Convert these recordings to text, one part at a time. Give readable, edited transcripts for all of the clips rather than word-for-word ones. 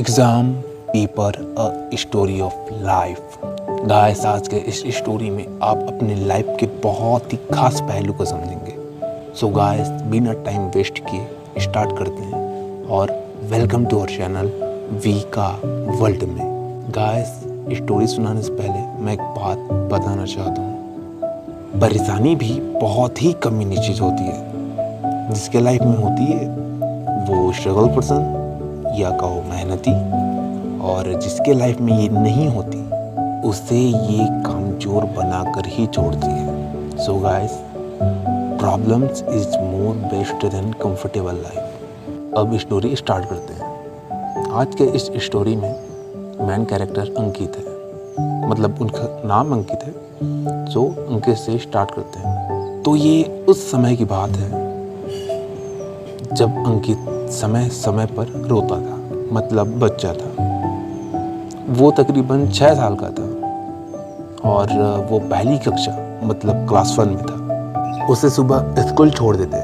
Exam paper a story of life. Guys, आज के इस स्टोरी में आप अपने लाइफ के बहुत ही खास पहलू को समझेंगे। सो गाइस, बिना टाइम वेस्ट किए स्टार्ट करते हैं और welcome to our channel V का वर्ल्ड में। गाइस, स्टोरी सुनाने से पहले मैं एक बात बताना चाहता हूँ। परेशानी भी बहुत ही कमीनी चीज़ होती है। जिसके लाइफ में होती है वो स्ट्रगल पर्सन या कहो मेहनती, और जिसके लाइफ में ये नहीं होती उसे ये कामचोर बनाकर ही छोड़ती है। So guys, problems is more best than comfortable life. अब स्टोरी स्टार्ट करते हैं। आज के इस स्टोरी में मेन कैरेक्टर अंकित है, मतलब उनका नाम अंकित है। सो अंकित से स्टार्ट करते हैं। तो ये उस समय की बात है जब अंकित समय समय पर रोता था, मतलब बच्चा था। वो तकरीबन 6 साल का था और वो पहली कक्षा मतलब क्लास 1 में था। उसे सुबह स्कूल छोड़ देते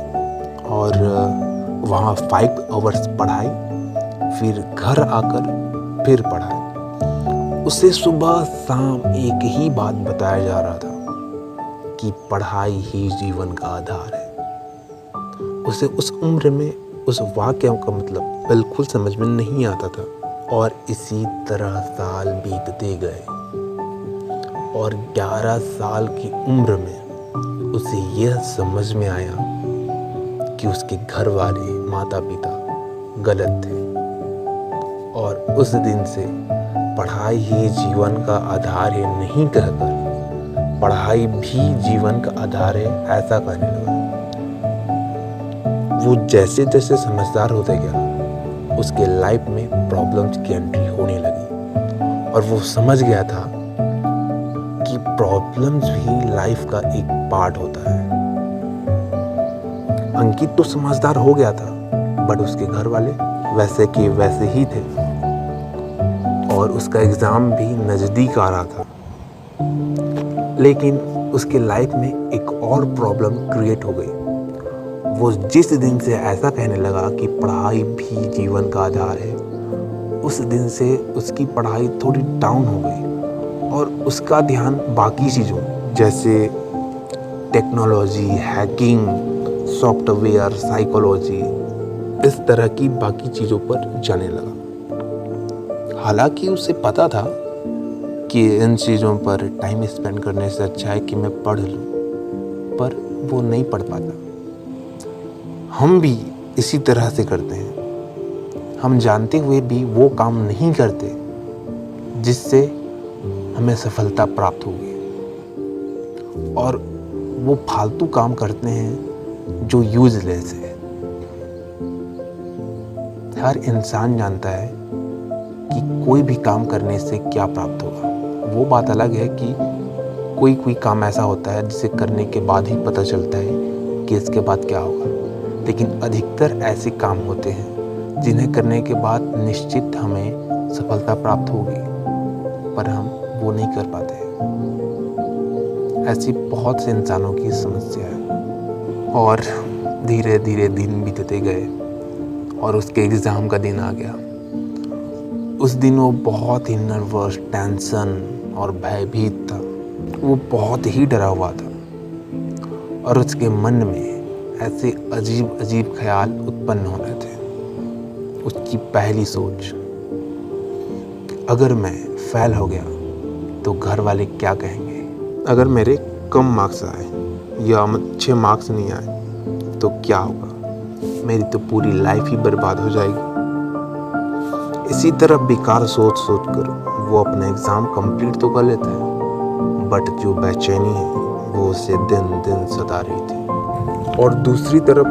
और वहाँ 5 आवर्स पढ़ाई, फिर घर आकर फिर पढ़ाई। उसे सुबह शाम एक ही बात बताया जा रहा था कि पढ़ाई ही जीवन का आधार है। उसे उस उम्र में उस वाक्य का मतलब बिल्कुल समझ में नहीं आता था। और इसी तरह साल बीतते गए और 11 साल की उम्र में उसे यह समझ में आया कि उसके घर वाले माता पिता गलत थे। और उस दिन से पढ़ाई ही जीवन का आधार है नहीं कहकर पढ़ाई भी जीवन का आधार है ऐसा कहने लगा। वो जैसे जैसे समझदार होता गया उसके लाइफ में प्रॉब्लम्स की एंट्री होने लगी और वो समझ गया था कि प्रॉब्लम्स भी लाइफ का एक पार्ट होता है। अंकित तो समझदार हो गया था, बट उसके घर वाले वैसे के वैसे ही थे और उसका एग्ज़ाम भी नज़दीक आ रहा था। लेकिन उसके लाइफ में एक और प्रॉब्लम क्रिएट हो गई। वो जिस दिन से ऐसा कहने लगा कि पढ़ाई भी जीवन का आधार है, उस दिन से उसकी पढ़ाई थोड़ी डाउन हो गई और उसका ध्यान बाकी चीज़ों जैसे टेक्नोलॉजी, हैकिंग, सॉफ्टवेयर, साइकोलॉजी, इस तरह की बाकी चीज़ों पर जाने लगा। हालांकि उसे पता था कि इन चीज़ों पर टाइम स्पेंड करने से अच्छा है कि मैं पढ़ लूँ, पर वो नहीं पढ़ पाता। हम भी इसी तरह से करते हैं। हम जानते हुए भी वो काम नहीं करते जिससे हमें सफलता प्राप्त होगी, और वो फालतू काम करते हैं जो यूजलेस है। हर इंसान जानता है कि कोई भी काम करने से क्या प्राप्त होगा। वो बात अलग है कि कोई काम ऐसा होता है जिसे करने के बाद ही पता चलता है कि इसके बाद क्या होगा। लेकिन अधिकतर ऐसे काम होते हैं जिन्हें करने के बाद निश्चित हमें सफलता प्राप्त होगी, पर हम वो नहीं कर पाते हैं। ऐसी बहुत से इंसानों की समस्या है। और धीरे धीरे दिन बीतते गए और उसके एग्ज़ाम का दिन आ गया। उस दिन वो बहुत ही नर्वस, टेंशन और भयभीत था। वो बहुत ही डरा हुआ था और उसके मन में ऐसे अजीब अजीब ख्याल उत्पन्न हो रहे थे। उसकी पहली सोच, अगर मैं फेल हो गया तो घर वाले क्या कहेंगे? अगर मेरे कम मार्क्स आए या अच्छे मार्क्स नहीं आए तो क्या होगा? मेरी तो पूरी लाइफ ही बर्बाद हो जाएगी। इसी तरह बेकार सोच सोच कर वो अपना एग्ज़ाम कंप्लीट तो कर लेता है, बट जो बेचैनी है वो उसे दिन दिन सता रही थी। और दूसरी तरफ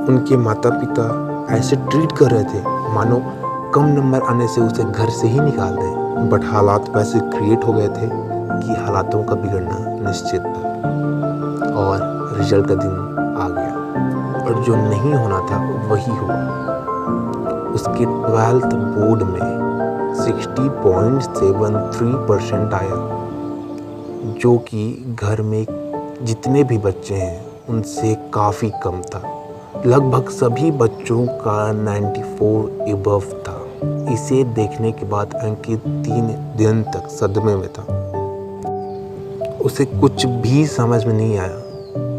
उनके माता पिता ऐसे ट्रीट कर रहे थे मानो कम नंबर आने से उसे घर से ही निकाल दें। बट हालात वैसे क्रिएट हो गए थे कि हालातों का बिगड़ना निश्चित था और रिजल्ट का दिन आ गया और जो नहीं होना था वही हुआ। उसके 12th बोर्ड में 60.73% आया, जो कि घर में जितने भी बच्चे हैं उनसे काफ़ी कम था। लगभग सभी बच्चों का 94 अबव था। इसे देखने के बाद अंकित 3 दिन तक सदमे में था। उसे कुछ भी समझ में नहीं आया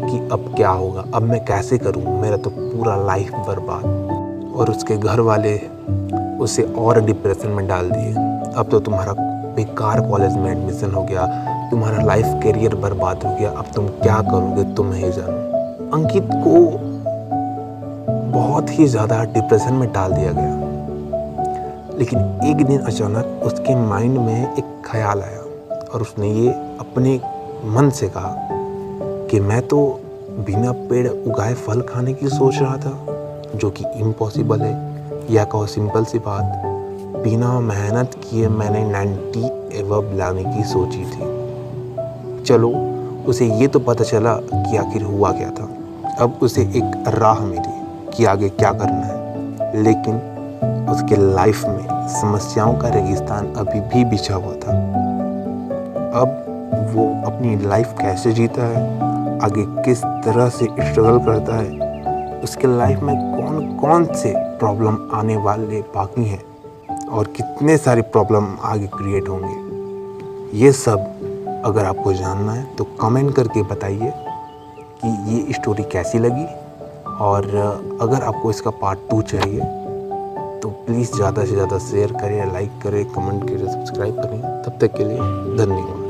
कि अब क्या होगा, अब मैं कैसे करूं, मेरा तो पूरा लाइफ बर्बाद। और उसके घर वाले उसे और डिप्रेशन में डाल दिए। अब तो तुम्हारा बेकार कॉलेज में एडमिशन हो गया, तुम्हारा लाइफ करियर बर्बाद हो गया, अब तुम क्या करोगे तुम ही जानो। अंकित को बहुत ही ज़्यादा डिप्रेशन में डाल दिया गया। लेकिन एक दिन अचानक उसके माइंड में एक ख्याल आया और उसने ये अपने मन से कहा कि मैं तो बिना पेड़ उगाए फल खाने की सोच रहा था, जो कि इम्पॉसिबल है। या कहो सिंपल सी बात, बिना मेहनत किए मैंने 90 एबव लाने की सोची थी। चलो, उसे ये तो पता चला कि आखिर हुआ क्या था। अब उसे एक राह मिली कि आगे क्या करना है। लेकिन उसके लाइफ में समस्याओं का रेगिस्तान अभी भी बिछा हुआ था। अब वो अपनी लाइफ कैसे जीता है, आगे किस तरह से स्ट्रगल करता है, उसके लाइफ में कौन कौन से प्रॉब्लम आने वाले बाकी हैं और कितने सारे प्रॉब्लम आगे क्रिएट होंगे, ये सब अगर आपको जानना है तो कमेंट करके बताइए कि ये स्टोरी कैसी लगी। और अगर आपको इसका पार्ट 2 चाहिए तो प्लीज़ ज़्यादा से ज़्यादा शेयर करें, लाइक करें, कमेंट करें, सब्सक्राइब करें। तब तक के लिए धन्यवाद।